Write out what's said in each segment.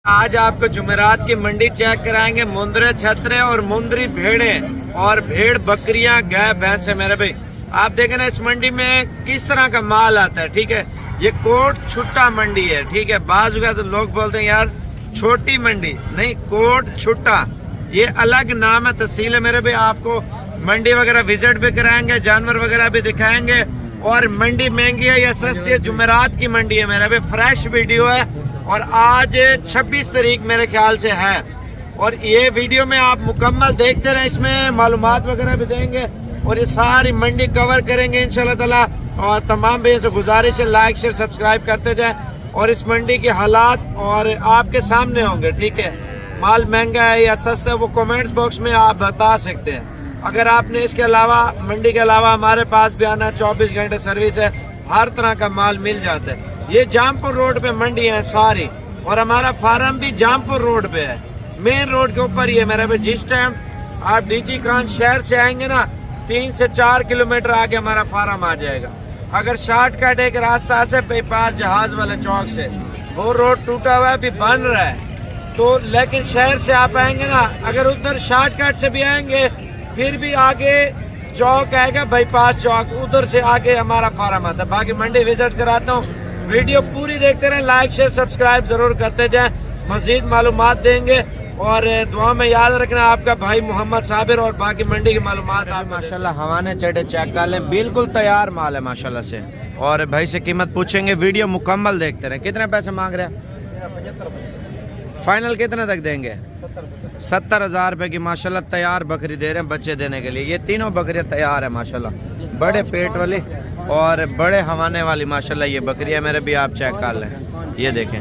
आज आपको जुमेरात की मंडी चेक कराएंगे। मुंदरे छतरे और मुंदरी भेड़े और भेड़ बकरियां गाय भैंस है मेरे भाई। आप देखें ना इस मंडी में किस तरह का माल आता है। ठीक है, ये कोट छुट्टा मंडी है। ठीक है, बाजू का तो लोग बोलते हैं यार छोटी मंडी, नहीं कोट छुट्टा ये अलग नाम है, तहसील है मेरे भाई। आपको मंडी वगैरह विजिट भी कराएंगे, जानवर वगैरह भी दिखाएंगे। और मंडी महंगी है या सस्ती है, जुमेरात की मंडी है मेरे भाई। फ्रेश वीडियो है और आज 26 तारीख मेरे ख्याल से है। और ये वीडियो में आप मुकम्मल देखते रहें, इसमें मालूमात वगैरह भी देंगे और ये सारी मंडी कवर करेंगे इंशाल्लाह ताला। और तमाम भाइयों से गुजारिश है लाइक शेयर सब्सक्राइब करते जाए और इस मंडी के हालात और आपके सामने होंगे। ठीक है, माल महंगा है या सस्ता है वो कमेंट्स बॉक्स में आप बता सकते हैं। अगर आपने इसके अलावा मंडी के अलावा हमारे पास भी आना, 24 घंटे सर्विस है, हर तरह का माल मिल जाता है। ये जामपुर रोड पे मंडी है सारी और हमारा फार्म भी जामपुर रोड पे है, मेन रोड के ऊपर ही है मेरा भाई। जिस टाइम आप डीजी खान शहर से आएंगे ना 3 से 4 किलोमीटर आगे हमारा फार्म आ जाएगा। अगर शॉर्टकट एक रास्ता से बाईपास जहाज वाले चौक से, वो रोड टूटा हुआ है अभी बन रहा है तो, लेकिन शहर से आप आएंगे ना, अगर उधर शॉर्टकट से भी आएंगे फिर भी आगे चौक आएगा बाईपास चौक, उधर से आगे हमारा फार्म आता है। बाकी मंडी विजिट कराता हूँ, वीडियो पूरी देखते रहें, लाइक शेयर सब्सक्राइब जरूर करते जाएं, मजीद मालूमात देंगे। और दुआ में याद रखना आपका भाई मोहम्मद साबिर। और बाकी मंडी की मालूमात आप माशाल्लाह हवाने चढ़े चेक कर लें, बिल्कुल तैयार माल है माशाल्लाह से। और भाई से कीमत पूछेंगे, वीडियो मुकम्मल देखते रहें। कितने पैसे मांग रहे हैं? फाइनल कितने तक देंगे? 70,000 रुपये की माशाल्लाह तैयार बकरी दे रहे हैं बच्चे देने के लिए। ये तीनों बकरियां तैयार है माशाल्लाह, बड़े पेट वाली और बड़े हवाने वाली माशाल्लाह ये बकरियां मेरे भी आप चेक कर लें। ये देखें,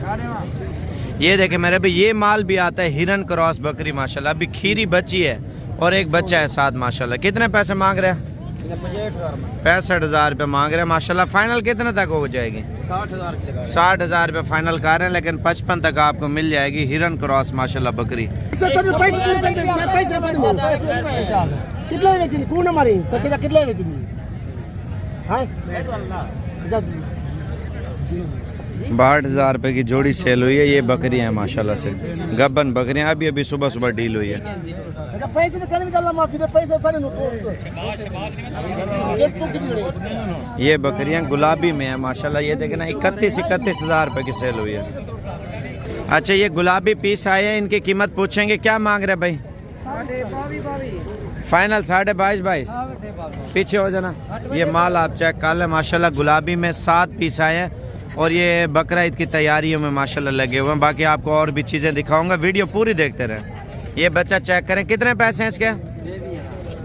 ये देखें मेरे भी, ये माल भी आता है हिरन क्रॉस बकरी माशाल्लाह। अभी खीरी बची है और एक बच्चा है साथ माशाल्लाह। कितने पैसे मांग रहे हैं? 65,000 रुपये मांग रहे हैं माशाल्लाह। फाइनल कितने तक हो जाएगी? 60,000 रुपये फाइनल कर रहे हैं, लेकिन 55 तक आपको मिल जाएगी हिरन क्रॉस माशाल्लाह बकरी। बाहठ 60,000 रुपये की जोड़ी सेल हुई है। ये बकरियां हैं माशाल्लाह से, गब्बन बकरियां। अभी अभी सुबह सुबह डील हुई है। ये बकरियां गुलाबी में है माशाल्लाह। ये देखें ना 31,000 रुपये की सेल हुई है। अच्छा, ये गुलाबी पीस आए हैं, इनकी कीमत पूछेंगे। क्या मांग रहे भाई? फाइनल 22,500। पीछे हो जाना। ये माल आप चेक कर लें माशाल्लाह, गुलाबी में 7 पीस आए हैं और ये बकरा ईद की तैयारियों में माशाल्लाह लगे हुए हैं। बाकी आपको और भी चीज़ें दिखाऊंगा, वीडियो पूरी देखते रहें। ये बच्चा चेक करें, कितने पैसे हैं इसके?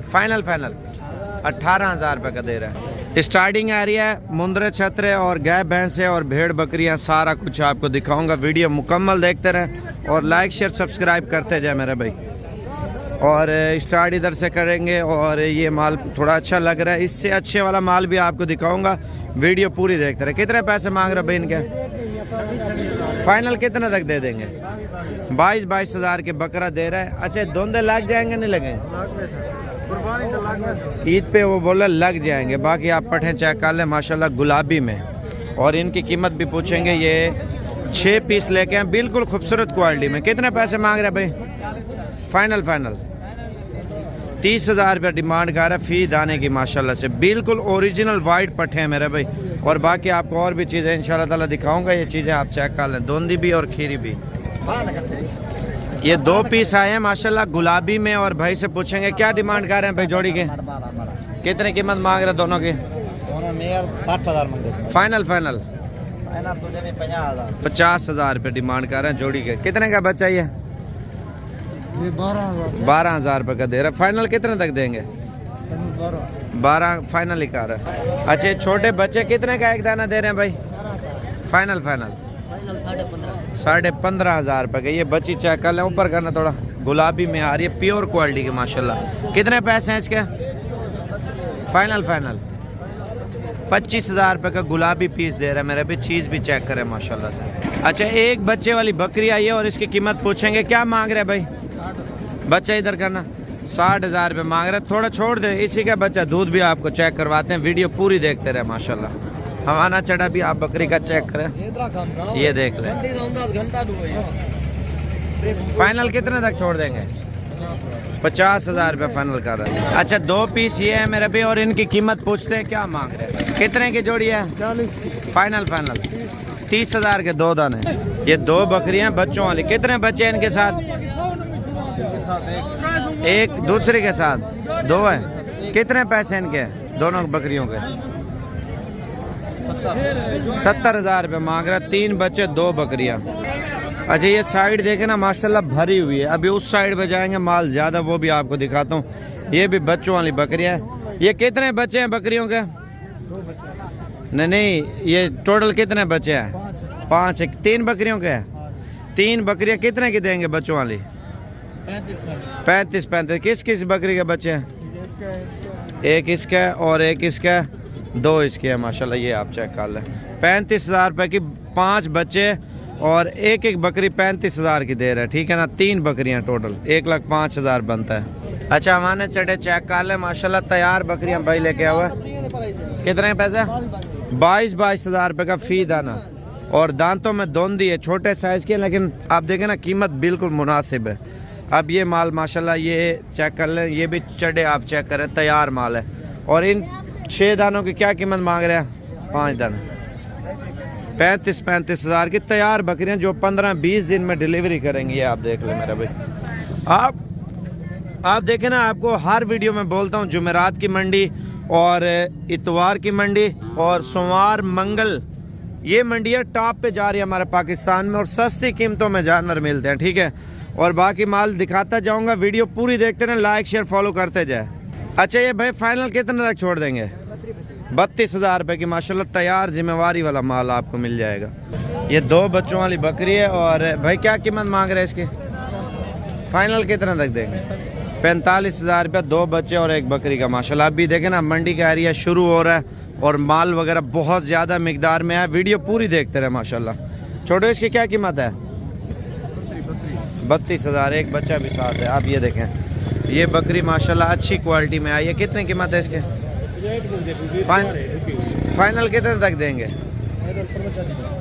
फाइनल 18,000 रुपये का दे रहा है। स्टार्टिंग एरिया है, मुंदरे छतरे और गाय भैंसे और भेड़ बकरियां, सारा कुछ आपको दिखाऊंगा। वीडियो मुकम्मल देखते रहें और लाइक शेयर सब्सक्राइब करते जाए मेरे भाई। और स्टार्ट इधर से करेंगे और ये माल थोड़ा अच्छा लग रहा है, इससे अच्छे वाला माल भी आपको दिखाऊंगा। वीडियो पूरी देखते रहे। कितने पैसे मांग रहे भाई इनके? फाइनल कितने तक दे देंगे? 22,000 के बकरा दे रहा है। अच्छा, धोंधे लग जाएंगे नहीं लगेंगे? ईद पे वो बोला लग जाएंगे। बाकी आप पठे चेक कर लें माशाल्लाह गुलाबी में। और इनकी कीमत भी पूछेंगे। ये 6 पीस लेके हैं, बिल्कुल खूबसूरत क्वालिटी में। कितने पैसे मांग रहे भाई? फाइनल 30,000 रुपये डिमांड कर रहा है फी दाने की माशाल्लाह से। बिल्कुल ओरिजिनल वाइट पट्टे हैं मेरे भाई। और बाकी आपको और भी चीज़ें इंशाल्लाह ताला दिखाऊंगा। ये चीज़ें आप चेक कर लें, दोंदी भी और खीरी भी। ये 2 पीस आए हैं माशाल्लाह गुलाबी में। और भाई से पूछेंगे क्या डिमांड कर रहे हैं भाई जोड़ी के? कितने कीमत मांग रहे दोनों की? 60,000 फाइनल 50,000 रुपये डिमांड कर रहे हैं जोड़ी के। कितने का बच्चा ये? 12,000 रुपये का दे रहा है। फाइनल कितने तक देंगे? 12 फाइनल ही कर रहा है। अच्छा, छोटे बच्चे कितने का एक दाना दे रहे हैं भाई? फाइनल 15,500 रुपये का। ये बच्ची चेक कर लें, ऊपर करना थोड़ा, गुलाबी में आ रही है, प्योर क्वालिटी की माशाल्लाह। कितने पैसे हैं इसके? फाइनल 25,000 रुपये का गुलाबी पीस दे रहा है मेरे भी। चीज़ भी चेक करें माशाल्लाह से। अच्छा, एक बच्चे वाली बकरी आई है और इसकी कीमत पूछेंगे। क्या मांग रहे हैं भाई? बच्चा इधर करना। 60,000 रुपये मांग रहे हैं। थोड़ा छोड़ दे, इसी का बच्चा। दूध भी आपको चेक करवाते हैं, वीडियो पूरी देखते रहे माशाल्लाह। हवाना चढ़ा भी आप बकरी का चेक करें, ये देख लें। फाइनल कितने तक छोड़ देंगे? 50,000 रुपये फाइनल कर रहे हैं। अच्छा 2 पीस ये है मेरे भी, और इनकी कीमत पूछते हैं क्या मांग रहे हैं? कितने की जोड़ी है? 40। फाइनल 30,000 के 2 दाने। ये 2 बकरियां बच्चों वाली। कितने बच्चे हैं इनके साथ? एक दूसरे के साथ 2 हैं। कितने पैसे इनके दोनों बकरियों के? 70,000 रुपये मांग रहा है। 3 बच्चे 2 बकरियां। अच्छा ये साइड देखे ना माशाल्लाह भरी हुई है। अभी उस साइड पे जाएंगे माल ज़्यादा, वो भी आपको दिखाता हूँ। ये भी बच्चों वाली बकरियां हैं। ये कितने बच्चे हैं बकरियों के? 2 बच्चे। नहीं, ये टोटल कितने बच्चे हैं? 5। 3 बकरियों के हैं। 3 बकरियां कितने की देंगे बच्चों वाली? 35। किस किस बकरी के बच्चे हैं? एक इसका और एक इसका, 2 इसके हैं माशाल्लाह। ये आप चेक कर लें। 35,000 रुपये की 5 बच्चे और एक बकरी 35,000 की दे रहा है, ठीक है ना। 3 बकरियां टोटल 1,05,000 बनता है। अच्छा हमारे चढ़े चेक कर ले माशाल्लाह। तैयार बकरियां भाई लेके आया हुआ है। कितने पैसे? 22,000 रुपये का फी दाना, और दांतों में दोंदी है, छोटे साइज़ के, लेकिन आप देखें ना कीमत बिल्कुल मुनासिब है। अब ये माल माशाल्लाह ये चेक कर लें, ये भी चढ़े आप चेक करें, तैयार माल है। और इन 6 दानों की क्या कीमत मांग रहे हैं? 5 दाने 35,000 की तैयार बकरियां, जो 15-20 दिन में डिलीवरी करेंगी। ये आप देख लें मेरा भाई। आप देखें ना, आपको हर वीडियो में बोलता हूँ जुमेरात की मंडी और इतवार की मंडी और सोमवार मंगल, ये मंडियाँ टॉप पे जा रही है हमारे पाकिस्तान में, और सस्ती कीमतों में जानवर मिलते हैं, ठीक है। और बाकी माल दिखाता जाऊँगा, वीडियो पूरी देखते रहें, लाइक शेयर फॉलो करते जाए। अच्छा ये भाई फाइनल कितने तक छोड़ देंगे? 32,000 रुपये की माशाल्लाह तैयार जिम्मेवारी वाला माल आपको मिल जाएगा। ये 2 बच्चों वाली बकरी है। और भाई क्या कीमत मांग रहे हैं इसकी? फाइनल कितने तक देंगे? 45,000 रुपये 2 बच्चे और 1 बकरी का माशाल्लाह। अभी देखें ना मंडी का एरिया शुरू हो रहा है और माल वगैरह बहुत ज़्यादा मिकदार में है। वीडियो पूरी देखते रहे माशाल्लाह। छोड़ो इसकी क्या कीमत है? 32,000, 1 बच्चा भी साथ है। आप ये देखें, ये बकरी माशाल्लाह अच्छी क्वालिटी में आई है। कितने कीमत है इसके? फाइनल कितने तक देंगे?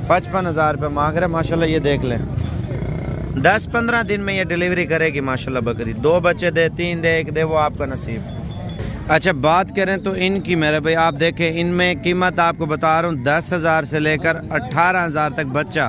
55,000 रुपये मांग रहे माशाल्लाह। ये देख लें 10-15 दिन में ये डिलीवरी करेगी माशाल्लाह बकरी। 2 बच्चे दे, 3 दे, 1 दे, वो आपका नसीब। अच्छा बात करें तो इनकी मेरे भाई आप देखें, इनमें कीमत आपको बता रहा हूँ 10,000 से लेकर 18,000 तक बच्चा।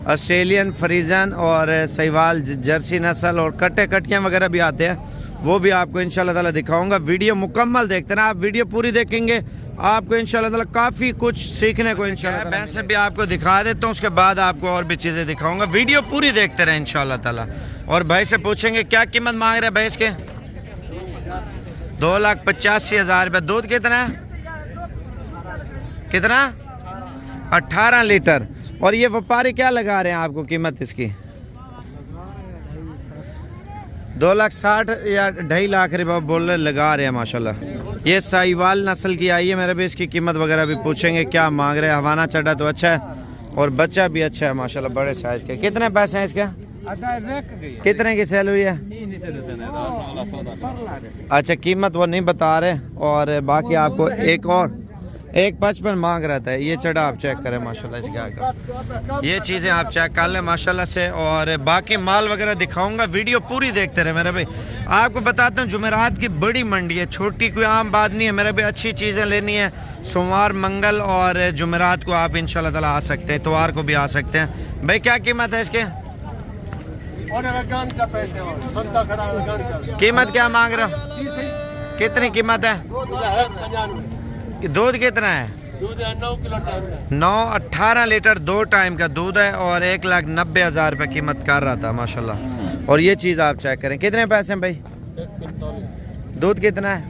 ऑस्ट्रेलियन, फ्रीजन और सहीवाल जर्सी नस्ल और कटियाँ वगैरह भी आते हैं, वो भी आपको इंशाल्लाह ताला दिखाऊंगा। वीडियो मुकम्मल देखते ना, आप वीडियो पूरी देखेंगे आपको इंशाल्लाह ताला काफ़ी कुछ सीखने को इंशाल्लाह। भैंस भी आपको दिखा देता हूँ, उसके बाद आपको और भी चीज़ें दिखाऊंगा। वीडियो पूरी देखते रहे इंशाल्लाह ताला। और भाई से पूछेंगे क्या कीमत मांग रहे हैं भैंस के? 2,85,000 रुपये। दूध कितना है? कितना? 18 लीटर। और ये व्यापारी क्या लगा रहे हैं आपको कीमत इसकी? 2,60,000 या 2.5 लाख रुपये बोल रहे लगा रहे हैं माशाल्लाह। ये साहिवाल नस्ल की आई है मेरे भी। इसकी कीमत वगैरह भी पूछेंगे क्या मांग रहे हैं। हवाना चढ़ा तो अच्छा है और बच्चा भी अच्छा है माशाल्लाह, बड़े साइज के। कितने पैसे हैं इसके? कितने की सेल हुई है? अच्छा कीमत वो नहीं बता रहे। और बाकी आपको एक और 1,55 मांग रहा था। ये चढ़ा आप चेक करें माशाल्लाह इसके आगे। ये चीज़ें आप चेक कर लें माशाल्लाह से। और बाकी माल वगैरह दिखाऊंगा, वीडियो पूरी देखते रहे मेरे भाई। आपको बताता हूँ जुमेरात की बड़ी मंडी है, छोटी कोई आम बात नहीं है मेरे भाई। अच्छी चीज़ें लेनी है सोमवार, मंगल और जुमेरात को आप इंशाल्लाह ताला आ सकते हैं, इतवार को भी आ सकते हैं। भाई क्या कीमत है इसके? कीमत क्या मांग रहे हो? कितनी कीमत है? दूध कितना है? 9-18 लीटर 2 टाइम का दूध है और 1,90,000 रुपये कीमत कर रहा था माशाल्लाह। और ये चीज़ आप चेक करें। कितने पैसे हैं भाई? दूध कितना है?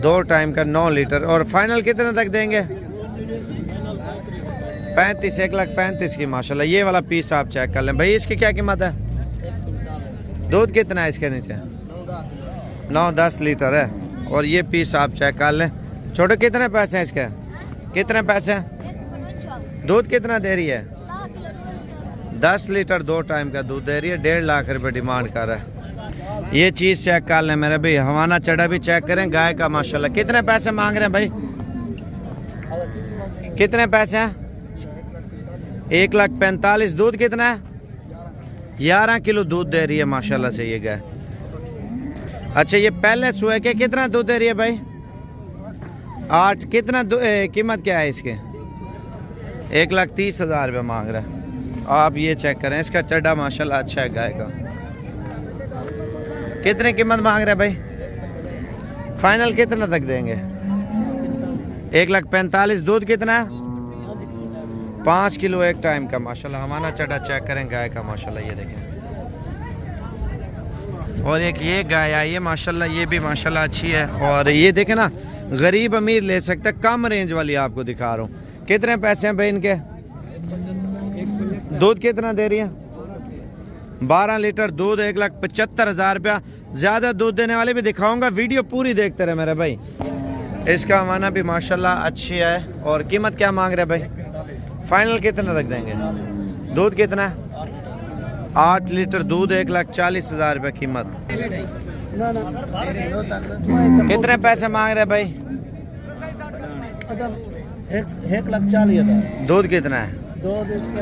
2 टाइम का 9 लीटर। और फाइनल कितने तक देंगे? 35, 1,35,000 की माशाल्लाह। ये वाला पीस आप चेक कर लें भाई। इसकी क्या कीमत है? दूध कितना है इसके नीचे? 9-10 लीटर है। और ये पीस आप चेक कर लें। छोटे कितने पैसे हैं इसके? कितने पैसे हैं? दूध कितना दे रही है? 10 लीटर 2 टाइम का दूध दे रही है। 1.5 लाख रुपये डिमांड कर रहा है। ये चीज़ चेक कर लें मेरे भाई। हवाना चढ़ा भी चेक करें गाय का माशाल्लाह। कितने पैसे मांग रहे हैं भाई? कितने पैसे हैं? 1,45,000। दूध कितना है? 11 किलो दूध दे रही है माशाल्लाह से ये गाय। अच्छा ये पहले सुए के कितना दूध दे रही है भाई? 8। कितना कीमत क्या है इसके? 1,30,000 रुपये मांग रहा है। आप ये चेक करें, इसका चड्डा माशाल्लाह अच्छा है गाय का। कितने कीमत मांग रहे हैं भाई? फाइनल कितना तक देंगे? 1,45,000। दूध कितना है? 5 किलो एक टाइम का माशाल्लाह। हमारा चड्डा चेक करें गाय का माशाल्लाह, ये देखें। और एक ये गाय आई है माशाल्लाह, ये भी माशाल्लाह अच्छी है। और ये देखें ना, गरीब अमीर ले सकता है, कम रेंज वाली आपको दिखा रहा हूँ। कितने पैसे हैं भाई इनके? दूध कितना दे रही है? 12 लीटर दूध, 1,75,000 रुपया। ज़्यादा दूध देने वाले भी दिखाऊंगा, वीडियो पूरी देखते रहे मेरे भाई। इसका माना भी माशाल्लाह अच्छी है। और कीमत क्या मांग रहे भाई? फाइनल कितना तक देंगे? दूध कितना है? 8 लीटर दूध, 1,40,000 रुपये कीमत। कितने पैसे मांग रहे भाई? 1,40,000। दूध कितना है? दूध इसके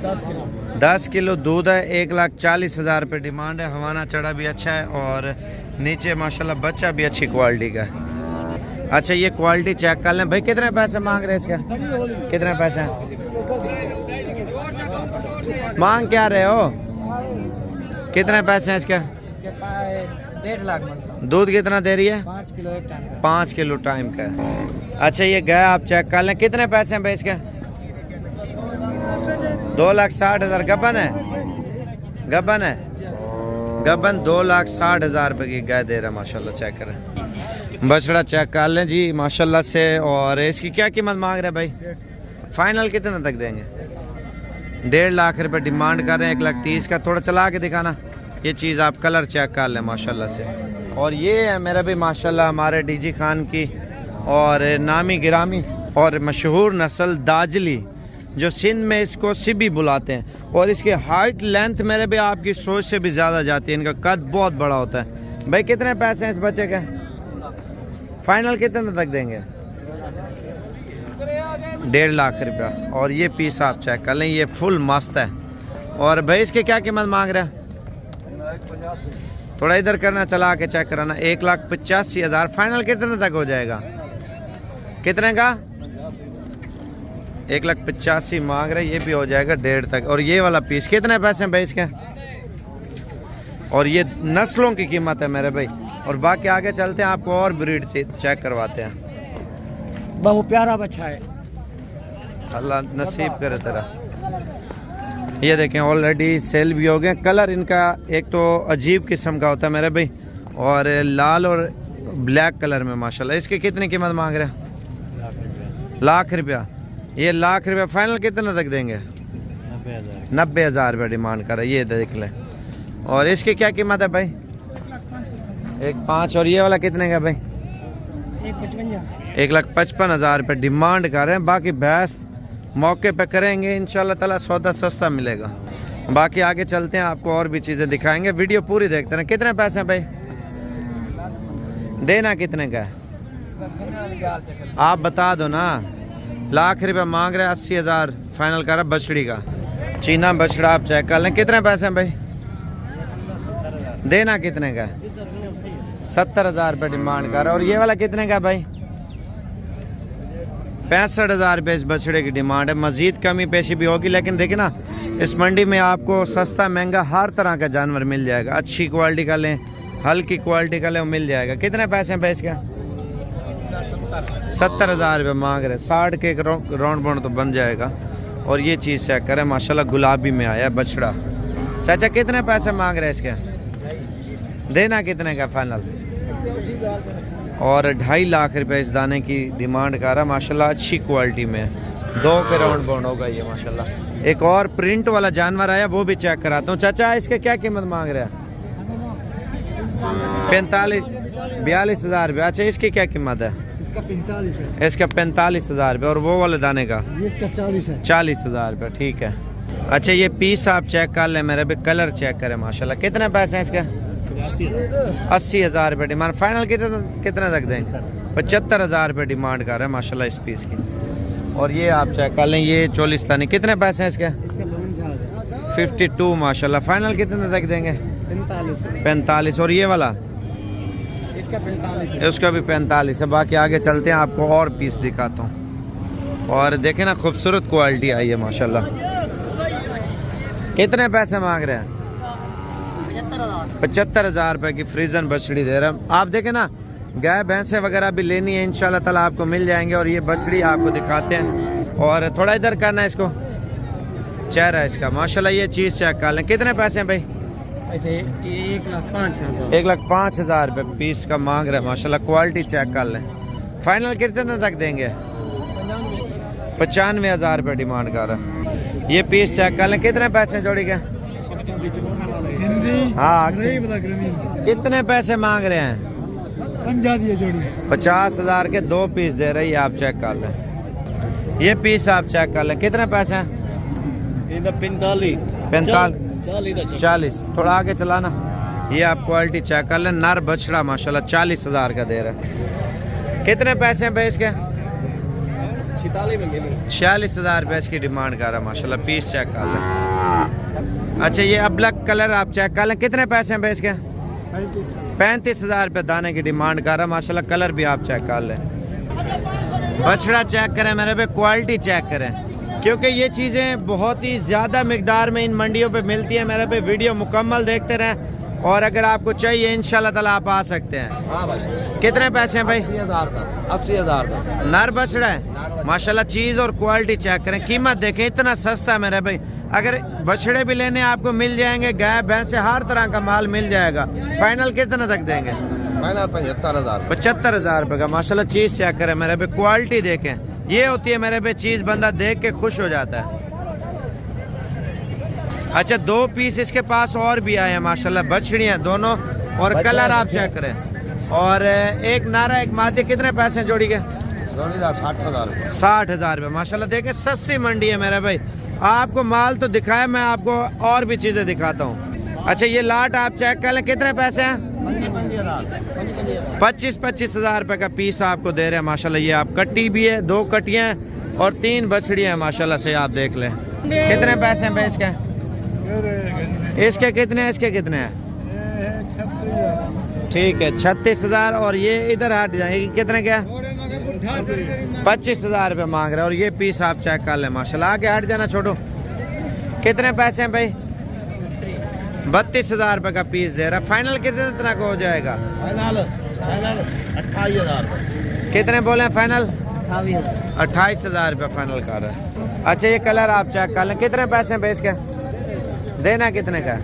10 किलो। 10 किलो दूध है, 1,40,000 रुपये डिमांड है। हवाना चढ़ा भी अच्छा है और नीचे माशाल्लाह बच्चा भी अच्छी क्वालिटी का है। अच्छा ये क्वालिटी चेक कर लें भाई। कितने पैसे मांग रहे हैं इसका? कितने पैसे हैं? मांग क्या रहे हो? कितने पैसे हैं इसके? 1.5 लाख। दूध कितना दे रही है? 5 किलो एक टाइम का। 5 किलो टाइम का है। अच्छा ये गाय आप चेक कर लें। कितने पैसे हैं भाई इसके? 2,60,000। गबन है? गबन है? गबन 2,60,000 रुपये की गाय दे रहा है माशाल्लाह। चेक करें, बछड़ा चेक कर लें जी माशाल्लाह से। और इसकी क्या कीमत मांग रहे हैं भाई? फाइनल कितना तक देंगे? 1.5 लाख रुपए डिमांड कर रहे हैं। 1,30,000 का। थोड़ा चला के दिखाना। ये चीज़ आप कलर चेक कर लें माशाल्लाह से। और ये है मेरा भी माशाल्लाह हमारे डीजी खान की और नामी गिरामी और मशहूर नस्ल दाजली, जो सिंध में इसको सिबी बुलाते हैं। और इसके हाइट लेंथ मेरे भी आपकी सोच से भी ज़्यादा जाती है। इनका कद बहुत बड़ा होता है। भाई कितने पैसे हैं इस बच्चे के? फाइनल कितने तक देंगे? 1.5 लाख रुपया। और ये पीस आप चेक कर लें, ये फुल मस्त है। और भाई इसके क्या कीमत मांग रहे हैं? थोड़ा इधर करना, चला के चेक कराना। 1,85,000। फाइनल कितने तक हो जाएगा? कितने का? 1,85,000 मांग रहे, ये भी हो जाएगा 1.5 तक। और ये वाला पीस कितने पैसे हैं भाई इसके? और ये नस्लों की कीमत है मेरे भाई। और बाकी आगे चलते हैं, आपको और ब्रीड चेक करवाते हैं। बहुत प्यारा बच्चा है, अल्लाह नसीब करे तेरा। ये देखें ऑलरेडी सेल भी हो गए। कलर इनका एक तो अजीब किस्म का होता है मेरे भाई, और लाल और ब्लैक कलर में माशाल्लाह। इसकी कितनी कीमत मांग रहे हैं? लाख रुपया। ये लाख रुपया। फाइनल कितने तक देंगे? 90,000 रुपया डिमांड कर रहा है। ये देख लें। और इसकी क्या कीमत है भाई? 1,5,000। और ये वाला कितने का भाई? 1,55,000 रुपये डिमांड कर रहे हैं। बाकी भैंस मौके पे करेंगे इंशाल्लाह ताला, सौदा सस्ता मिलेगा। बाकी आगे चलते हैं, आपको और भी चीज़ें दिखाएंगे। वीडियो पूरी देखते हैं। कितने पैसे हैं भाई? देना कितने का है आप बता दो ना। लाख रुपये मांग रहे हैं, 80,000 फाइनल कर रहा है बछड़ी का। चीना बछड़ा आप चेक कर लें। कितने पैसे हैं भाई? देना कितने का है? 70,000 रुपये डिमांड कर रहा है। और ये वाला कितने का भाई? 65,000 रुपये इस बछड़े की डिमांड है। मज़ीद कमी पेशी भी होगी, लेकिन देखिए ना इस मंडी में आपको सस्ता महंगा हर तरह का जानवर मिल जाएगा। अच्छी क्वालिटी का लें, हल्की क्वालिटी का लें, वो मिल जाएगा। कितने पैसे हैं भैंस का? 70,000 रुपये मांग रहे। 60 के राउंड बाउंड तो बन जाएगा। और ये चीज़ चेक करें माशाल्लाह, गुलाबी में आया बछड़ा। चाचा कितने पैसे मांग रहे हैं इसके? देना कितने का फाइनल? और 2.5 लाख रुपए इस दाने की डिमांड कर रहा है माशाल्लाह। अच्छी क्वालिटी में 2 के राउंड बाउंड होगा ये माशाल्लाह। एक और प्रिंट वाला जानवर आया, वो भी चेक कराता हूँ। चाचा इसके क्या कीमत मांग रहे हैं? 42,000 रुपये। अच्छा इसकी क्या कीमत है? इसका 45 है। इसका 45,000 रुपये। और वो वाले दाने का? इसका 40 है। 40,000 रुपये। ठीक है। अच्छा ये पीस आप चेक कर लें मेरे भी, कलर चेक करें माशाल्लाह। कितने पैसे हैं इसके? 80,000 रुपये डिमांड। फाइनल कितने तक देंगे? 75,000 रुपये डिमांड कर रहे हैं माशाल्लाह इस पीस की। और ये आप चेक कर लें, ये चोलिस्तानी। कितने पैसे हैं इसके? 52 माशाल्लाह। फाइनल कितने तक देंगे? 45। 45। और ये वाला इसका 45 उसका भी 45 है। बाकी आगे चलते हैं, आपको और पीस दिखाता हूँ। और देखें ना, खूबसूरत क्वालिटी आई है माशाल्लाह। कितने पैसे मांग रहे हैं? 75,000 रुपये की फ्रीजन बछड़ी दे रहे हैं। आप देखें ना, गाय भैंसे वगैरह भी लेनी है इंशाल्लाह ताला आपको मिल जाएंगे। और ये बछड़ी आपको दिखाते हैं। और थोड़ा इधर करना है इसको, चेहरा इसका माशाल्लाह। ये चीज़ चेक कर लें। कितने पैसे हैं भाई? ऐसे 1,05,000। 1,05,000 रुपये पीस का मांग रहे हैं माशाल्लाह। क्वालिटी चेक कर लें। फाइनल कितने तक देंगे? 95,000 रुपये डिमांड कर रहा है। ये पीस चेक कर लें। कितने पैसे जोड़ी के? हाँ, कितने पैसे मांग रहे हैं? 50,000 के 2 पीस दे रही है। आप चेक कर लें। ये पीस आप चेक कर लें। कितने पैसे हैं? 45 40। थोड़ा आगे चलाना। ये आप क्वालिटी चेक कर लें। नर बछड़ा माशाल्लाह 40,000 का दे रहा है। कितने पैसे हैं भाई इसके? 46,000 रुपये इसकी डिमांड कर रहा है माशाल्लाह। पीस चेक कर लें। अच्छा, ये अब्लक कलर आप चेक कर लें। कितने पैसे हैं भाई इसके? 35,000 रुपये दाने की डिमांड कर रहा है माशाल्लाह। कलर भी आप चेक कर लें। बछड़ा चेक करें मेरे पे, क्वालिटी चेक करें, क्योंकि ये चीज़ें बहुत ही ज़्यादा मिकदार में इन मंडियों पे मिलती है मेरे पे। वीडियो मुकम्मल देखते रहें। और अगर आपको चाहिए इंशाल्लाह ताला आप आ सकते हैं। हाँ भाई। कितने पैसे हैं भाई? 80,000 का नर बछड़ा है माशाल्लाह। चीज़ और क्वालिटी चेक करें। कीमत देखें, इतना सस्ता है मेरे भाई। अगर बछड़े भी लेने आपको मिल जाएंगे, गाय भैंस हर तरह का माल मिल जाएगा। फाइनल कितने तक देंगे? फाइनल 75,000। 75,000 रुपये का माशाल्लाह। चीज़ चेक करें मेरे पे, क्वालिटी देखें। ये होती है मेरे पे चीज़, बंदा देख के खुश हो जाता है। अच्छा, 2 पीस इसके पास और भी आए हैं माशाल्लाह। बछड़ियाँ दोनों। और कलर आप चेक करें। और एक नारा एक मादी। कितने पैसे जोड़ी के? जोड़ी का 60,000। 60,000 रुपये माशाल्लाह। देखें, सस्ती मंडी है मेरा भाई। आपको माल तो दिखाया, मैं आपको और भी चीज़ें दिखाता हूँ। अच्छा, ये लाट आप चेक कर लें। कितने पैसे हैं? 25,000 रुपये का पीस आपको दे रहे हैं माशाल्लाह। ये आप कट्टी भी है, 2 कटियाँ हैं और 3 बछड़ियाँ हैं माशाल्लाह से। आप देख लें। कितने पैसे हैं भाई इसके? इसके कितने हैं? इसके कितने हैं? ठीक है, 36,000। और ये इधर हट जाएगी। कितने क्या? 25,000 रुपये मांग रहे हैं। और ये पीस आप चेक कर लें माशाल्लाह। आगे हट जाना छोटो। कितने पैसे हैं भाई? 32,000 रुपये का पीस दे रहा है। फाइनल कितने तरह का हो जाएगा? फाइनल 28,000। कितने बोले हैं फाइनल? 28,000 रुपये फाइनल कर रहा है। अच्छा, ये कलर आप चेक कर लें। कितने पैसे हैं भाई इसके? देना कितने का?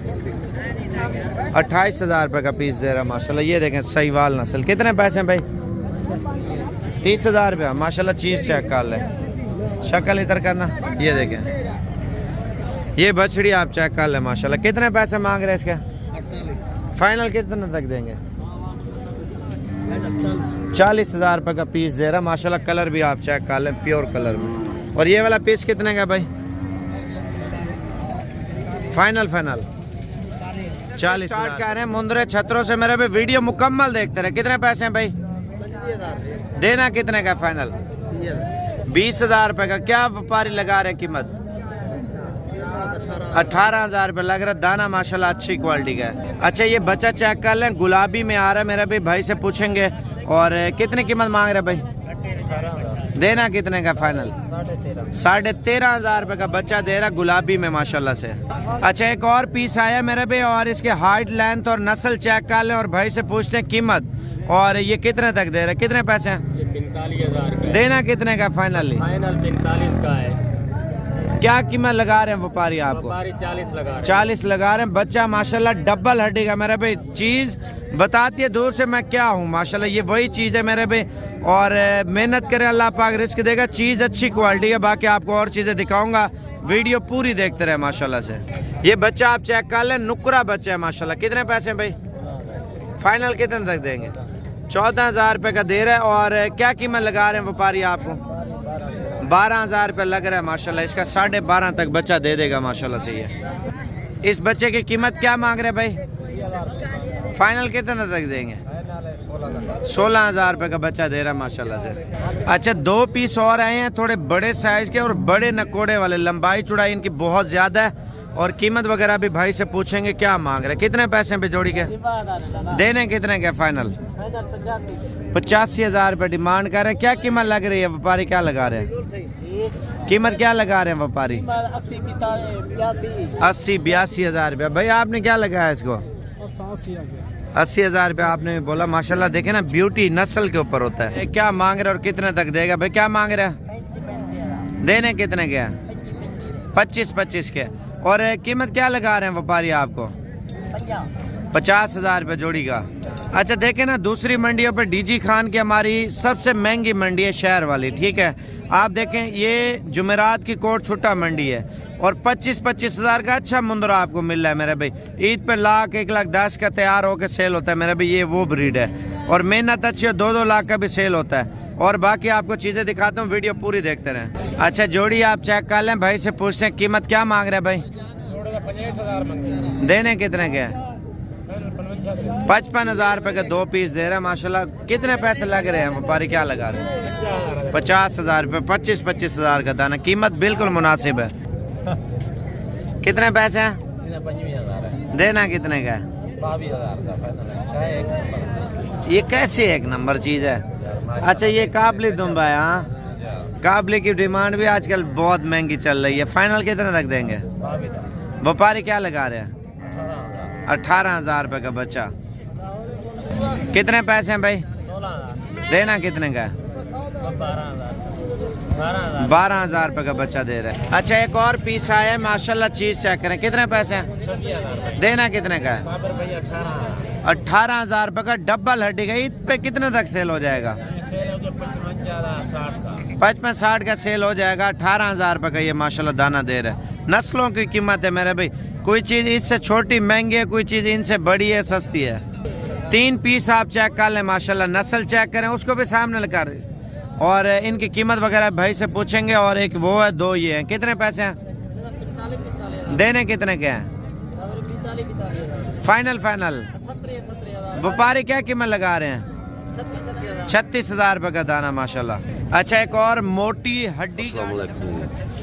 28,000 रुपये का पीस दे रहा है माशाल्लाह। ये देखें, सहीवाल नस्ल। कितने पैसे हैं भाई? 30,000 रुपया माशाल्लाह। चीज़ चेक कर लें। शक्ल इधर करना। ये देखें, ये बछड़ी आप चेक कर लें माशाल्लाह। कितने पैसे मांग रहे हैं इसके? फाइनल कितने तक देंगे? 40,000 रुपये का पीस दे रहा है माशाल्लाह। कलर भी आप चेक कर लें, प्योर कलर में। और ये वाला पीस कितने का भाई? फाइनल 40 स्टार्ट कर रहे हैं मुंद्रे छतरों से मेरे पे। वीडियो मुकम्मल देखते रहे। कितने पैसे हैं भाई? देना कितने का फाइनल? 20,000 रुपये का। क्या व्यापारी लगा रहे हैं कीमत? 18,000 रुपये लग रहा है। दाना माशाल्लाह अच्छी क्वालिटी का है। अच्छा, ये बच्चा चेक कर लें, गुलाबी में आ रहा है मेरा भाई से पूछेंगे। और कितने कीमत मांग रहे भाई? देना कितने का फाइनल? 13,500 रुपये का बच्चा दे रहा गुलाबी में माशाल्लाह से। अच्छा, एक और पीस आया मेरे पे। और इसके हाइट, लेंथ और नस्ल चेक कर लें और भाई से पूछते हैं कीमत। और ये कितने तक दे रहे? कितने पैसे हैं? 45,000। देना कितने का फाइनली? फाइनल 45 का है। क्या कीमत लगा रहे हैं व्यापारी आपको? 40 लगा रहे हैं। 40 लगा रहे हैं। बच्चा माशाल्लाह डबल हड्डी का मेरे भाई। चीज़ बताती है दूर से मैं क्या हूँ माशाल्लाह। ये वही चीज़ है मेरे भाई। और मेहनत करें, अल्लाह पाक रिस्क देगा। चीज़ अच्छी क्वालिटी है। बाकी आपको और चीज़ें दिखाऊंगा। वीडियो पूरी देखते रहे माशाल्लाह से। ये बच्चा आप चेक कर लें, नुकरा बच्चा है माशाल्लाह। कितने पैसे हैं भाई? फाइनल कितने तक देंगे? 14,000 रुपये का दे रहा है। और क्या कीमत लगा रहे हैं व्यापारी आपको? 12,000 रुपये लग रहा है माशाल्लाह। इसका 12.5 तक बच्चा दे देगा माशाल्लाह से। ये इस बच्चे की कीमत क्या मांग रहे हैं भाई? फाइनल कितने तक देंगे? 16,000 रुपये का बच्चा दे रहा है माशाल्लाह से। अच्छा, 2 पीस और आए हैं थोड़े बड़े साइज के और बड़े नकोड़े वाले। लंबाई चौड़ाई इनकी बहुत ज़्यादा है। और कीमत वगैरह भी भाई से पूछेंगे क्या मांग रहे, कितने पैसे पे जोड़ी के देने, कितने के फाइनल? 85,000 रुपये डिमांड कर रहे हैं। क्या कीमत लग रही है? व्यापारी क्या लगा रहे हैं? कीमत क्या लगा रहे हैं व्यापारी? 80-82,000 रुपया। भाई आपने क्या लगाया इसको? 80,000 रुपया आपने भी बोला। माशाल्लाह देखे ना, ब्यूटी नस्ल के ऊपर होता है। क्या मांग रहे और कितने तक देगा? भाई क्या मांग रहे हैं? देने कितने के? 25 के। और कीमत क्या लगा रहे हैं व्यापारी आपको? 50,000 रुपये जोड़ी का। अच्छा देखें ना, दूसरी मंडियों पे डीजी खान की हमारी सबसे महंगी मंडी है शहर वाली, ठीक है। आप देखें ये जुमेरात की कोट छुट्टा मंडी है और 25,000 का अच्छा मुंदरा आपको मिल रहा है मेरे भाई। ईद पे 1,10,00,000 का तैयार होकर सेल होता है मेरे भाई, ये वो ब्रीड है। और मेहनत अच्छी है, 2-2 लाख का भी सेल होता है। और बाकी आपको चीज़ें दिखाता हूँ, वीडियो पूरी देखते रहें। अच्छा जोड़ी आप चेक कर लें, भाई से पूछते हैं कीमत क्या मांग रहे हैं भाई? देने कितने के? 55,000 रुपये के 2 पीस दे रहे हैं माशाल्लाह। कितने पैसे लग रहे हैं व्यापारी क्या लगा रहे हैं? 50,000 रुपये, 25,000 का दाना। कीमत बिल्कुल मुनासिब है। कितने पैसे हैं? देना कितने का? 22,000। ये कैसे एक नंबर चीज़ है। अच्छा ये काबली दुम्बा है। हाँ काबली की डिमांड भी आजकल बहुत महंगी चल रही है। फाइनल कितने तक देंगे? व्यापारी क्या लगा रहे हैं? 18,000 रुपये का बच्चा। कितने पैसे हैं भाई? देना कितने का? 12,000 रुपये का बच्चा दे रहे हैं। अच्छा एक और पीस आया है माशाल्लाह, चीज चेक करें। कितने पैसे हैं? देना कितने का है? 18,000 रुपये का डबल हड्डी का। ईद पे कितने तक सेल हो जाएगा? 55-60 का सेल हो जाएगा। 18,000 रुपये का ये माशाल्लाह दाना दे रहे हैं। नस्लों की कीमत है मेरे भाई, कोई चीज़ इससे छोटी महंगी है, कोई चीज़ इनसे बड़ी है सस्ती है। 3 पीस आप चेक कर लें माशाल्लाह, नस्ल चेक करें, उसको भी सामने लगा रहे। और इनकी कीमत वगैरह भाई से पूछेंगे। और एक वो है, 2 ये हैं। कितने पैसे हैं? देने कितने के हैं? फाइनल व्यापारी क्या कीमत लगा रहे हैं? 36,000 रुपये का दाना माशाल्लाह। अच्छा एक और मोटी हड्डी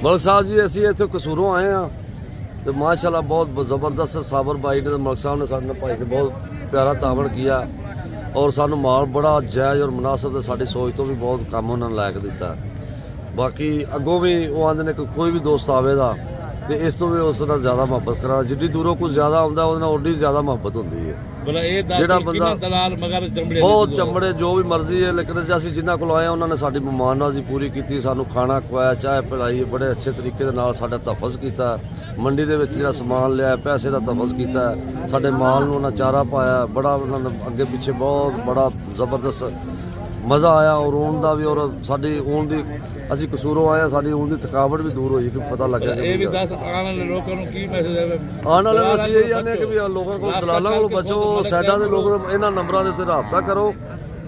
मलिक साहब जी ਅਸੀਂ ਇੱਥੇ ਕਸੂਰੋਂ ਆਏ ਆ ਤੇ ਮਾਸ਼ਾਅੱਲਾ ਬਹੁਤ ਜ਼ਬਰਦਸਤ ਸਾਬਰ ਭਾਈ ਨੇ ਮਲਿਕ ਸਾਹਿਬ ਨੇ ਸਾਡੇ ਨਾਲ ਭਾਈ ਨੇ ਬਹੁਤ ਪਿਆਰਾ ਤਾਵਣ ਕੀਤਾ ਔਰ ਸਾਨੂੰ ਮਾਲ ਬੜਾ ਜਾਇਜ਼ ਔਰ ਮੁਨਾਸਬ ਤੇ ਸਾਡੀ ਸੋਚ ਤੋਂ ਵੀ ਬਹੁਤ ਕੰਮ ਉਹਨਾਂ ਨੇ ਲਾਇਕ ਦਿੱਤਾ। ਬਾਕੀ ਅੱਗੋਂ ਵੀ ਉਹ ਆਂਦੇ ਨੇ ਕਿ ਕੋਈ ਵੀ ਦੋਸਤ ਆਵੇਗਾ ਤੇ ਇਸ ਤੋਂ ਵੀ ਉਸ ਨਾਲ ਜ਼ਿਆਦਾ ਮੁਹੱਬਤ ਕਰਾਂ। ਜਿੱਡੀ ਦੂਰੋਂ ਕੋਈ ਜ਼ਿਆਦਾ ਆਉਂਦਾ ਉਹਦੇ ਨਾਲ ਓਡੀ ਜ਼ਿਆਦਾ ਮੁਹੱਬਤ ਹੁੰਦੀ ਹੈ। ਜਿਹੜਾ ਬੰਦਾ ਬਹੁਤ ਚਮੜੇ ਜੋ ਵੀ ਮਰਜ਼ੀ ਹੈ, ਲੇਕਿਨ ਅਸੀਂ ਜਿਨ੍ਹਾਂ ਕੋਲ ਆਏ ਉਹਨਾਂ ਨੇ ਸਾਡੀ ਮਹਿਮਾਨਨਾਜ਼ੀ ਪੂਰੀ ਕੀਤੀ, ਸਾਨੂੰ ਖਾਣਾ ਖਵਾਇਆ, ਚਾਹ ਪਿਲਾਈ, ਬੜੇ ਅੱਛੇ ਤਰੀਕੇ ਦੇ ਨਾਲ ਸਾਡਾ ਤਹਫਜ਼ ਕੀਤਾ। ਮੰਡੀ ਦੇ ਵਿੱਚ ਜਿਹੜਾ ਸਮਾਨ ਲਿਆ, ਪੈਸੇ ਦਾ ਤਹਫਜ਼ ਕੀਤਾ, ਸਾਡੇ ਮਾਲ ਨੂੰ ਉਹਨਾਂ ਚਾਰਾ ਪਾਇਆ, ਬੜਾ ਉਹਨਾਂ ਨੇ ਅੱਗੇ ਪਿੱਛੇ ਬਹੁਤ ਬੜਾ ਜ਼ਬਰਦਸਤ ਮਜ਼ਾ ਆਇਆ। ਔਰ ਊਣ ਦਾ ਵੀ, ਔਰ ਸਾਡੀ ਊਣ ਦੀ ਅਸੀਂ ਕਸੂਰੋਂ ਆਏ, ਸਾਡੀ ਊਣ ਦੀ ਥਕਾਵਟ ਵੀ ਦੂਰ ਹੋਈ ਕਿ ਪਤਾ ਲੱਗਿਆ। ਇਹ ਵੀ ਦੱਸ ਆਉਣ ਵਾਲੇ ਲੋਕਾਂ ਨੂੰ ਕੀ ਮੈਸੇਜ ਹੈ? ਆਉਣ ਵਾਲੇ ਨੂੰ ਅਸੀਂ ਇਹ ਕਹਿੰਦੇ ਕਿ ਵੀ ਲੋਕਾਂ ਕੋਲ ਦਲਾਲਾਂ ਕੋਲ ਬਚੋ, ਸਾਈਡਾਂ ਦੇ ਲੋਕ ਇਹਨਾਂ ਨੰਬਰਾਂ ਦੇ ਉੱਤੇ ਰਾਬਤਾ ਕਰੋ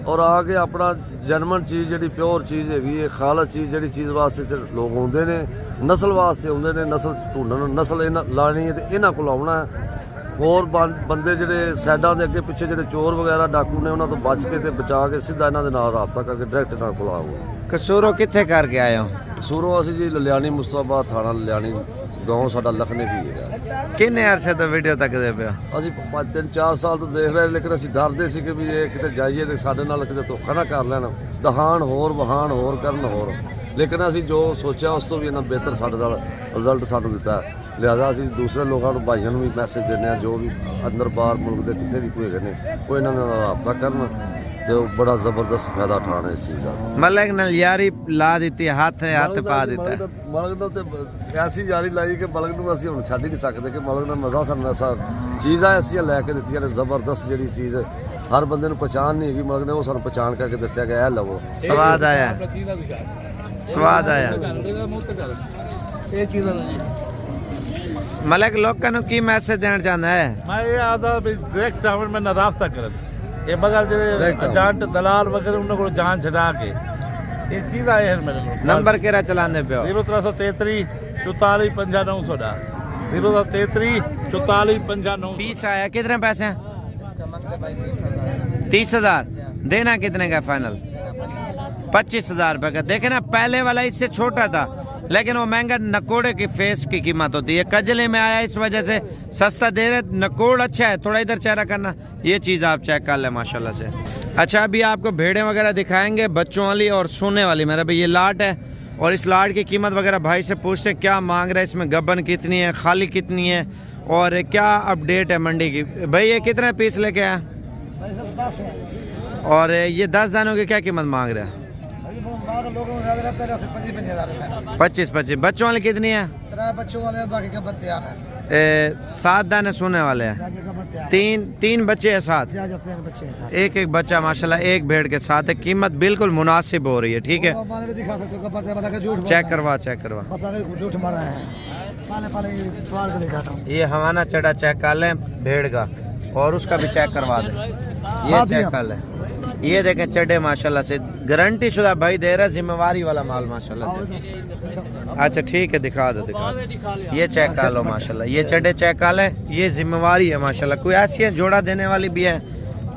ਔਰ ਆ ਕੇ ਆਪਣਾ ਜਨਮਨ ਚੀਜ਼ ਜਿਹੜੀ ਪਿਓਰ ਚੀਜ਼ ਹੈਗੀ ਹੈ, ਖਾਲਸ ਚੀਜ਼ ਜਿਹੜੀ ਚੀਜ਼ ਵਾਸਤੇ ਲੋਕ ਆਉਂਦੇ ਨੇ, ਨਸਲ ਵਾਸਤੇ ਆਉਂਦੇ ਨੇ, ਨਸਲ ਢੂੰਡਣ, ਨਸਲ ਇਹਨਾਂ ਲਾਣੀ ਹੈ ਤੇ ਇਹਨਾਂ ਕੋਲ ਆਉਣਾ ਹੈ। ਹੋਰ ਬੰਦੇ ਜਿਹੜੇ ਸਾਈਡਾਂ ਦੇ ਅੱਗੇ ਪਿੱਛੇ ਜਿਹੜੇ ਚੋਰ ਵਗੈਰਾ ਡਾਕੂ ਨੇ ਉਹਨਾਂ ਤੋਂ ਬਚ ਕੇ ਤੇ ਬਚਾ ਕੇ ਸਿੱਧਾ ਇਹਨਾਂ ਦੇ ਨਾਲ ਰਾਬਤਾ ਕਰਕੇ ਡਾਇਰੈਕਟ ਇਹਨਾਂ ਕੋਲ ਆਓ। ਕਸੂਰੋਂ ਕਿੱਥੇ ਕਰਕੇ ਆਏ ਹੋ? ਕਸੂਰੋਂ ਅਸੀਂ ਜੀ ਲਲਿਆਣੀ ਮੁਸਤਾਬਾਦ ਥਾਣਾ ਲਲਿਆਣੀ ਗਾਉਂ ਸਾਡਾ ਲਖਨੇ ਵੀ ਹੈਗਾ। ਕਿੰਨੇ ਅਰਸੇ ਤੋਂ ਵੀਡੀਓ ਤੱਕਦੇ ਪਿਆ? ਅਸੀਂ 3-4 ਸਾਲ ਤੋਂ ਦੇਖ ਰਹੇ, ਲੇਕਿਨ ਅਸੀਂ ਡਰਦੇ ਸੀ ਕਿ ਵੀ ਇਹ ਕਿਤੇ ਜਾਈਏ ਤੇ ਸਾਡੇ ਨਾਲ ਕਿਤੇ ਧੋਖਾ ਨਾ ਕਰ ਲੈਣ, ਦਹਾਨ ਹੋਰ ਵਹਾਨ ਹੋਰ ਕਰਨ ਹੋਰ। ਲੇਕਿਨ ਅਸੀਂ ਜੋ ਸੋਚਿਆ ਉਸ ਤੋਂ ਵੀ ਇਹਨਾਂ ਬਿਹਤਰ ਸਾਡੇ ਨਾਲ ਰਿਜ਼ਲਟ ਸਾਨੂੰ ਦਿੱਤਾ। ਲਿਹਾਜ਼ਾ ਅਸੀਂ ਦੂਸਰੇ ਲੋਕਾਂ ਨੂੰ, ਭਾਈਆਂ ਨੂੰ ਵੀ ਮੈਸੇਜ ਦਿੰਦੇ ਹਾਂ, ਜੋ ਵੀ ਅੰਦਰ ਬਾਹਰ ਮੁਲਕ ਦੇ ਕਿਤੇ ਵੀ ਕੋਈ ਹੈਗੇ ਨੇ, ਉਹ ਇਹਨਾਂ ਨਾਲ ਰਾਬਤਾ ਕਰਨ ਤੇ ਬੜਾ ਜ਼ਬਰਦਸਤ ਫਾਇਦਾ ਉਠਾਉਣ ਇਸ ਚੀਜ਼ ਦਾ। ਮਲਕ ਨਾਲ ਯਾਰੀ ਲਾ ਦਿੱਤੀ, ਹੱਥ ਨੇ ਹੱਥ ਪਾ ਦਿੱਤਾ। ਮਲਕ ਨਾਲ ਤੇ ਐਸੀ ਯਾਰੀ ਲਾਈ ਕਿ ਮਲਕ ਨੂੰ ਅਸੀਂ ਹੁਣ ਛੱਡ ਹੀ ਨਹੀਂ ਸਕਦੇ ਕਿ ਮਲਕ ਨਾਲ ਮਜ਼ਾ ਸਾਨੂੰ ਐਸਾ ਚੀਜ਼ਾਂ ਐਸੀਆਂ ਲੈ ਕੇ ਦਿੱਤੀਆਂ ਨੇ ਜ਼ਬਰਦਸਤ, ਜਿਹੜੀ ਚੀਜ਼ ਹਰ ਬੰਦੇ ਨੂੰ ਪਛਾਣ ਨਹੀਂ ਹੈਗੀ, ਮਲਕ ਨੇ ਉਹ ਸਾਨੂੰ ਪਛਾਣ ਕਰਕੇ ਦੱਸਿਆ ਗਿਆ, ਇਹ ਲਵੋ। ਸਵਾਦ ਆਇਆ, ਸਵਾਦ ਆਇਆ। ਇਹ ਚੀਜ਼ਾਂ ਮਲਕ ਲੋਕਾਂ ਨੂੰ ਕੀ ਮੈਸੇਜ ਦੇਣਾ ਚਾਹੁੰਦਾ ਹੈ? ਮੈਂ ਇਹ ਆਦਾ ਵੀ ਡਾਇਰੈਕਟ ਆਵਣ ਮੇਰੇ ਨਾਲ ਰਾਬਤਾ ਕਰਨ। ਇਹ ਮਗਰ ਜਿਹੜੇ ਏਜੰਟ ਦਲਾਲ ਵਗੈरह ਉਹਨਾਂ ਕੋਲ ਜਾਨ ਛਡਾ ਕੇ ਇਹ ਚੀਜ਼ ਆਏ ਹਨ ਮੇਰੇ ਕੋਲ। ਨੰਬਰ ਕਿਹੜਾ ਚਲਾਉਂਦੇ ਪਿਓ? 0333 44 50 910 0333 44 50 910। पीस आया, कितने पैसे हैं? 30,000। देना कितने का फाइनल? 25,000 रुपये का। देखे ना, पहले वाला इससे छोटा था, लेकिन वो महंगा नकोड़े की फेस की कीमत होती है। कजले में आया इस वजह से सस्ता दे रहे, नकोड़ अच्छा है। थोड़ा इधर चेहरा करना, ये चीज़ आप चेक कर लें माशाल्लाह से। अच्छा अभी आपको भेड़ें वगैरह दिखाएंगे, बच्चों वाली और सोने वाली। मेरा भाई ये लाट है और इस लाट की कीमत वगैरह भाई से पूछते हैं क्या मांग रहा है, इसमें गबन कितनी है, खाली कितनी है और क्या अपडेट है मंडी की। भाई ये कितने पीस लेके आया और ये 10 दानों की क्या कीमत मांग रहा है? 25। बच्चों वाले कितनी है? 3 बच्चों वाले, बाकी का बत्ते आ रहे हैं। 7 दाने सोने वाले हैं। तीन बच्चे हैं साथ, एक बच्चा माशाल्लाह एक भेड़ के साथ है। कीमत बिल्कुल मुनासिब हो रही है, ठीक है। चेक करवा झूठ मार रहे हैं। ये हवाना चढ़ा चेक कर लें भेड़ का और उसका भी चेक करवा दें। ये चेक कर लें, ये देखें चढ़े माशाल्लाह से, गारंटी शुदा भाई दे रहा है, जिम्मेवारी वाला माल माशाल्लाह से। अच्छा ठीक है, दिखा दो। ये चेक कर लो माशाल्लाह, ये चढ़े चेक कर लें, ये जिम्मेवारी है माशाल्लाह। कोई ऐसी है जोड़ा देने वाली भी है,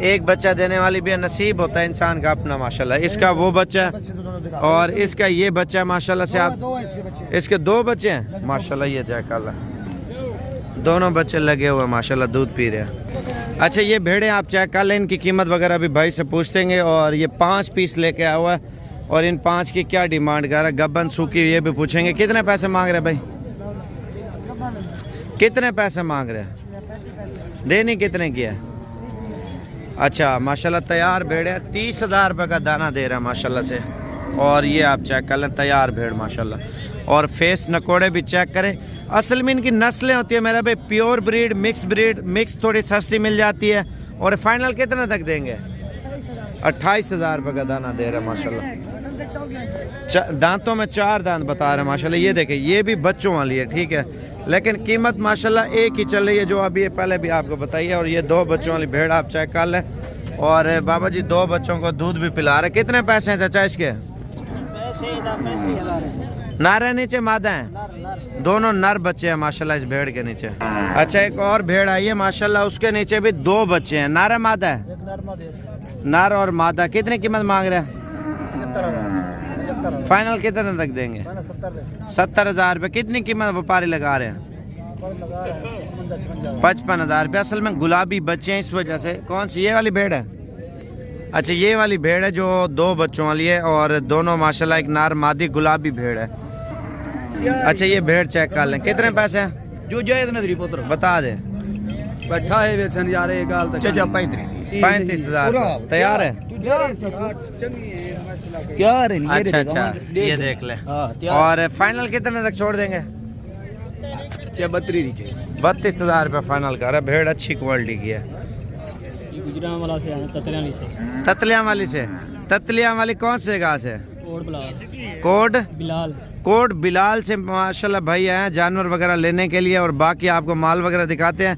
एक बच्चा देने वाली भी है, नसीब होता है इंसान का अपना माशाल्लाह। इसका वो बच्चा है और इसका ये बच्चा है माशाल्लाह से। आप इसके 2 बच्चे हैं माशाल्लाह, ये चेक कर लें, दोनों बच्चे लगे हुए माशाल्लाह, दूध पी रहे हैं। अच्छा ये भेड़ें आप चेक कर लें, इनकी कीमत वगैरह भी भाई से पूछेंगे। और ये 5 पीस लेके आया हुआ है और इन 5 की क्या डिमांड कर रहा है, गब्बन सूखी, ये भी पूछेंगे। कितने पैसे मांग रहे भाई, कितने पैसे मांग रहे हैं, देनी कितने की है? अच्छा माशाल्लाह तैयार भेड़ है, 30,000 रुपये का दाना दे रहा है माशाल्लाह से। और ये आप चेक कर लें, तैयार भेड़ माशाल्लाह। और फेस नकोड़े भी चेक करें। असल में इनकी नस्लें होती है मेरा भाई, प्योर ब्रीड, मिक्स थोड़ी सस्ती मिल जाती है। और फाइनल कितने तक देंगे? 28,000 रुपये का दाना दे रहे हैं माशाल्लाह। दांतों में 4 दांत बता रहे हैं माशाल्लाह। ये देखें, ये भी बच्चों वाली है, ठीक है, लेकिन कीमत माशाल्लाह एक ही चल रही है जो अभी पहले भी आपको बताई है। और ये 2 बच्चों वाली भेड़ आप चेक कर लें। और बाबा जी 2 बच्चों को दूध भी पिला रहे। कितने पैसे हैं चाचा इसके? नर है नीचे मादा है? दोनों नर बच्चे हैं माशाल्लाह इस भेड़ के नीचे। अच्छा एक और भेड़ आई है माशाल्लाह, उसके नीचे भी 2 बच्चे हैं। नर है मादा है? नर और मादा। कितनी कीमत मांग रहे हैं? फाइनल कितने तक देंगे? 70,000 रुपये। कितनी कीमत व्यापारी लगा रहे हैं? 55,000 रुपये। असल में गुलाबी बच्चे हैं इस वजह से। कौन सी, ये वाली भेड़ है? अच्छा ये वाली भेड़ है जो 2 बच्चों वाली है और दोनों माशाल्लाह एक नार मादी गुलाबी भेड़ है। अच्छा ये भेड़ चेक कर लें, कितने पैसे हैं? जो जायज नजरी पुत्र बता दे। बैठा है बेचन यार, एक गाल तक 35,000 तैयार है। क्या अच्छा ये देख ले। और फाइनल कितने तक छोड़ देंगे? 32,000 रुपये फाइनल कर रहा है। भेड़ अच्छी क्वालिटी की है। गुजरांवाला से ततलियां वाली से। ततलियां वाली कौन से गाँव से? कोट बिलाल से माशाल्लाह भाई आए हैं जानवर वगैरह लेने के लिए। और बाकी आपको माल वगैरह दिखाते हैं।